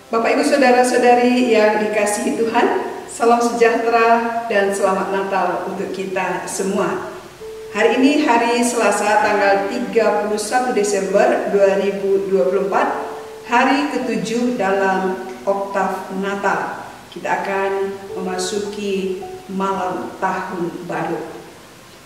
Bapak Ibu Saudara-saudari yang dikasihi Tuhan, salam sejahtera dan selamat Natal untuk kita semua. Hari ini hari Selasa tanggal 31 Desember 2024, hari ke-7 dalam oktav Natal. Kita akan memasuki malam tahun baru.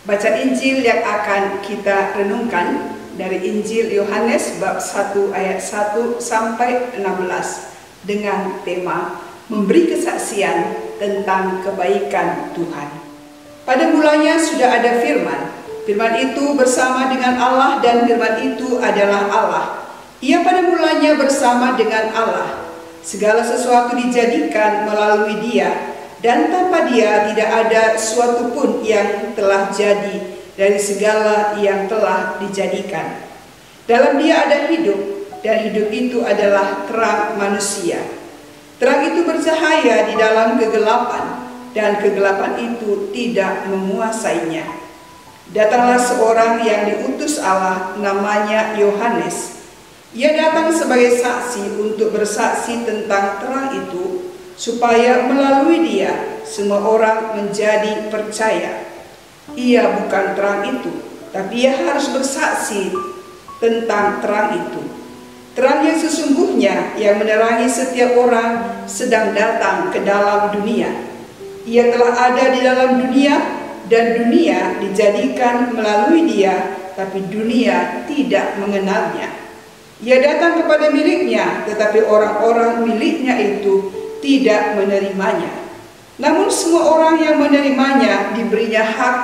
Bacaan Injil yang akan kita renungkan dari Injil Yohanes bab 1 ayat 1 sampai 16 dengan tema memberi kesaksian tentang kebaikan Tuhan. Pada mulanya sudah ada firman. Firman itu bersama dengan Allah dan firman itu adalah Allah. Ia pada mulanya bersama dengan Allah. Segala sesuatu dijadikan melalui Dia, dan tanpa Dia tidak ada suatu pun yang telah jadi dari segala yang telah dijadikan. Dalam Dia ada hidup, dan hidup itu adalah terang manusia. Terang itu bercahaya di dalam kegelapan, dan kegelapan itu tidak menguasainya. Datanglah seorang yang diutus Allah, namanya Yohanes. Ia datang sebagai saksi untuk bersaksi tentang terang itu, supaya melalui Dia semua orang menjadi percaya. Ia bukan terang itu, tapi ia harus bersaksi tentang terang itu. Terang yang sesungguhnya yang menerangi setiap orang sedang datang ke dalam dunia. Ia telah ada di dalam dunia, dan dunia dijadikan melalui Dia, tapi dunia tidak mengenalnya. Ia datang kepada miliknya, tetapi orang-orang miliknya itu tidak menerimanya. Namun semua orang yang menerimanya diberinya hak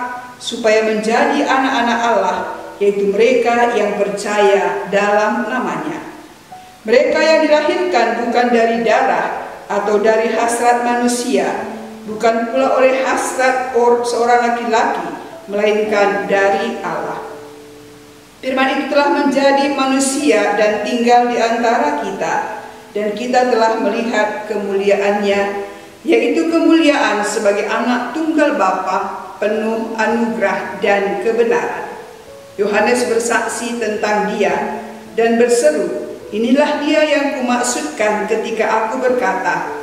supaya menjadi anak-anak Allah, yaitu mereka yang percaya dalam namanya. Mereka yang dilahirkan bukan dari darah atau dari hasrat manusia, bukan pula oleh hasrat seorang laki-laki, melainkan dari Allah. Firman itu telah menjadi manusia dan tinggal di antara kita, dan kita telah melihat kemuliaannya, yaitu kemuliaan sebagai anak tunggal Bapa, penuh anugerah dan kebenaran. Yohanes bersaksi tentang Dia dan berseru, "Inilah Dia yang kumaksudkan ketika aku berkata,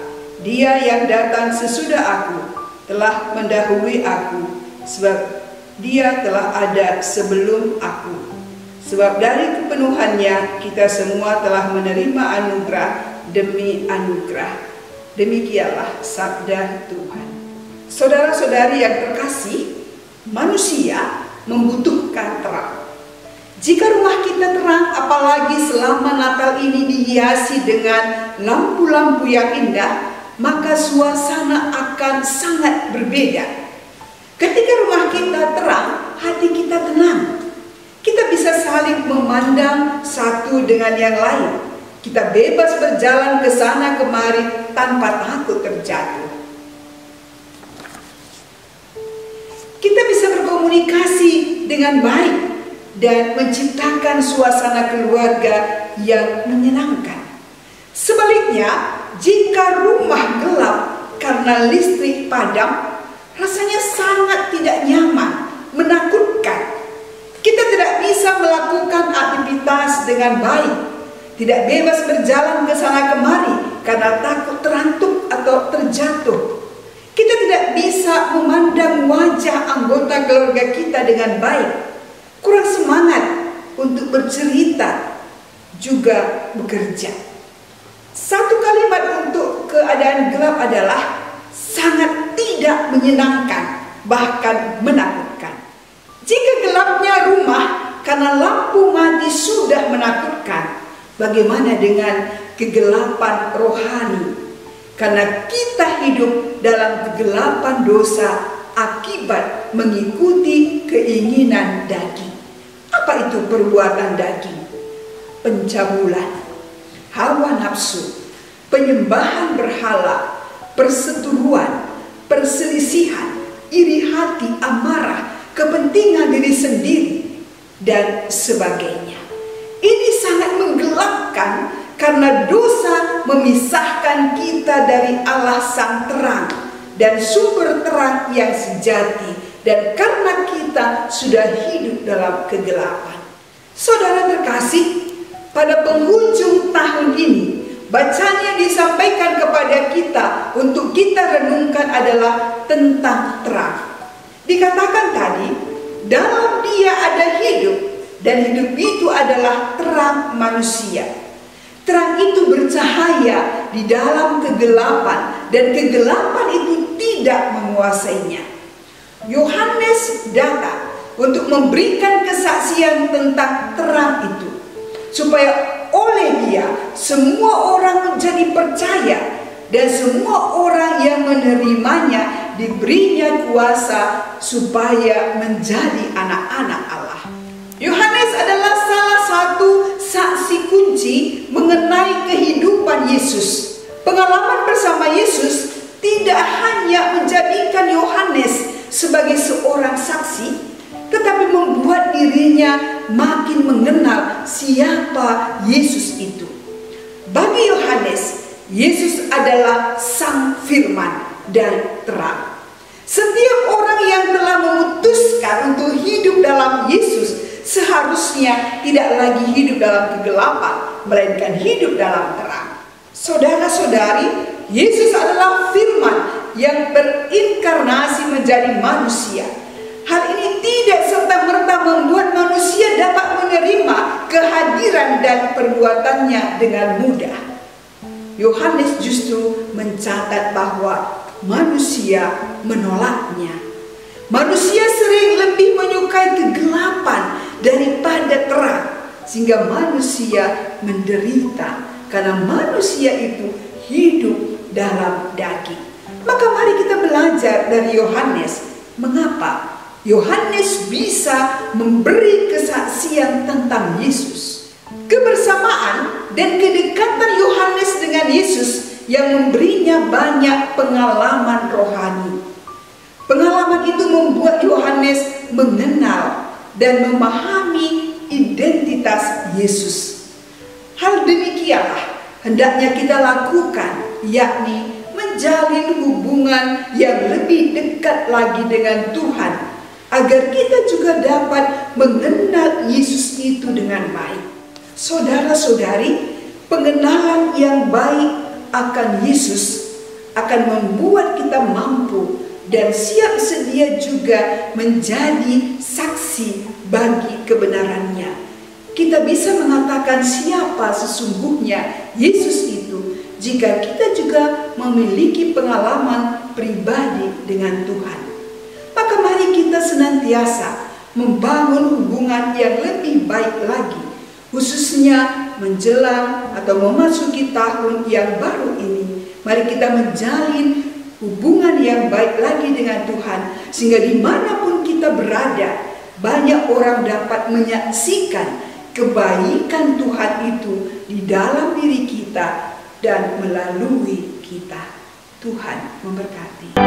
Dia yang datang sesudah aku telah mendahului aku, sebab Dia telah ada sebelum aku. Sebab dari kepenuhannya kita semua telah menerima anugerah demi anugerah." Demikianlah sabda Tuhan. Saudara-saudari yang terkasih, manusia membutuhkan terang. Jika rumah kita terang, apalagi selama Natal ini dihiasi dengan lampu-lampu yang indah, maka suasana akan sangat berbeda. Ketika rumah kita terang, hati kita tenang. Kita bisa saling memandang satu dengan yang lain. Kita bebas berjalan ke sana kemari tanpa takut terjatuh. Kita bisa berkomunikasi dengan baik dan menciptakan suasana keluarga yang menyenangkan. Sebaliknya, jika rumah gelap karena listrik padam, rasanya sangat tidak nyaman, menakutkan. Kita tidak bisa melakukan aktivitas dengan baik, tidak bebas berjalan ke sana kemari karena takut terantuk atau terjatuh. Kita tidak bisa memandang wajah anggota keluarga kita dengan baik, kurang semangat untuk bercerita, juga bekerja. Satu kalimat untuk keadaan gelap adalah sangat tidak menyenangkan, bahkan menakutkan. Jika gelapnya rumah karena lampu mati sudah menakutkan, bagaimana dengan kegelapan rohani? Karena kita hidup dalam kegelapan dosa akibat mengikuti keinginan daging. Apa itu perbuatan daging? Pencabulan, hawa nafsu, penyembahan berhala, perseteruan, perselisihan, iri hati, amarah, kepentingan diri sendiri, dan sebagainya. Ini sangat menggelapkan karena dosa memisahkan kita dari Allah Sang Terang dan sumber terang yang sejati, dan karena kita sudah hidup dalam kegelapan. Saudara terkasih, pada penghujung tahun ini bacaan yang disampaikan kepada kita untuk kita renungkan adalah tentang terang. Dikatakan tadi, dalam Dia ada hidup, dan hidup itu adalah terang manusia. Terang itu bercahaya di dalam kegelapan, dan kegelapan itu tidak menguasainya. Yohanes datang untuk memberikan kesaksian tentang terang itu, supaya oleh Dia semua orang menjadi percaya, dan semua orang yang menerimanya diberinya kuasa supaya menjadi anak-anak Allah. Yohanes adalah salah satu saksi kunci mengenai kehidupan Yesus. Pengalaman bersama Yesus tidak hanya menjadikan Yohanes sebagai seorang saksi, tetapi membuat dirinya makin mengenal siapa Yesus itu. Bagi Yohanes, Yesus adalah Sang Firman dan terang. Setiap orang yang telah memutuskan untuk hidup dalam Yesus seharusnya tidak lagi hidup dalam kegelapan, melainkan hidup dalam terang. Saudara-saudari, Yesus adalah Firman yang berinkarnasi menjadi manusia. Hal ini tidak serta-merta membuat manusia dapat menerima kehadiran dan perbuatannya dengan mudah. Yohanes justru mencatat bahwa manusia menolaknya. Manusia sering lebih menyukai kegelapan daripada terang, sehingga manusia menderita karena manusia itu hidup dalam daging. Maka mari kita belajar dari Yohanes, mengapa Yohanes bisa memberi kesaksian tentang Yesus. Kebersamaan dan kedekatan Yohanes dengan Yesus yang memberinya banyak pengalaman rohani. Pengalaman itu membuat Yohanes mengenal dan memahami identitas Yesus. Hal demikianlah hendaknya kita lakukan, yakni menjalin hubungan yang lebih dekat lagi dengan Tuhan, agar kita juga dapat mengenal Yesus itu dengan baik. Saudara-saudari, pengenalan yang baik akan Yesus akan membuat kita mampu dan siap sedia juga menjadi saksi bagi kebenarannya. Kita bisa mengatakan siapa sesungguhnya Yesus itu jika kita juga memiliki pengalaman pribadi dengan Tuhan. Maka mari kita senantiasa membangun hubungan yang lebih baik lagi, khususnya menjelang atau memasuki tahun yang baru ini. Mari kita menjalin hubungan yang baik lagi dengan Tuhan, sehingga dimanapun kita berada, banyak orang dapat menyaksikan kebaikan Tuhan itu di dalam diri kita dan melalui kita. Tuhan memberkati.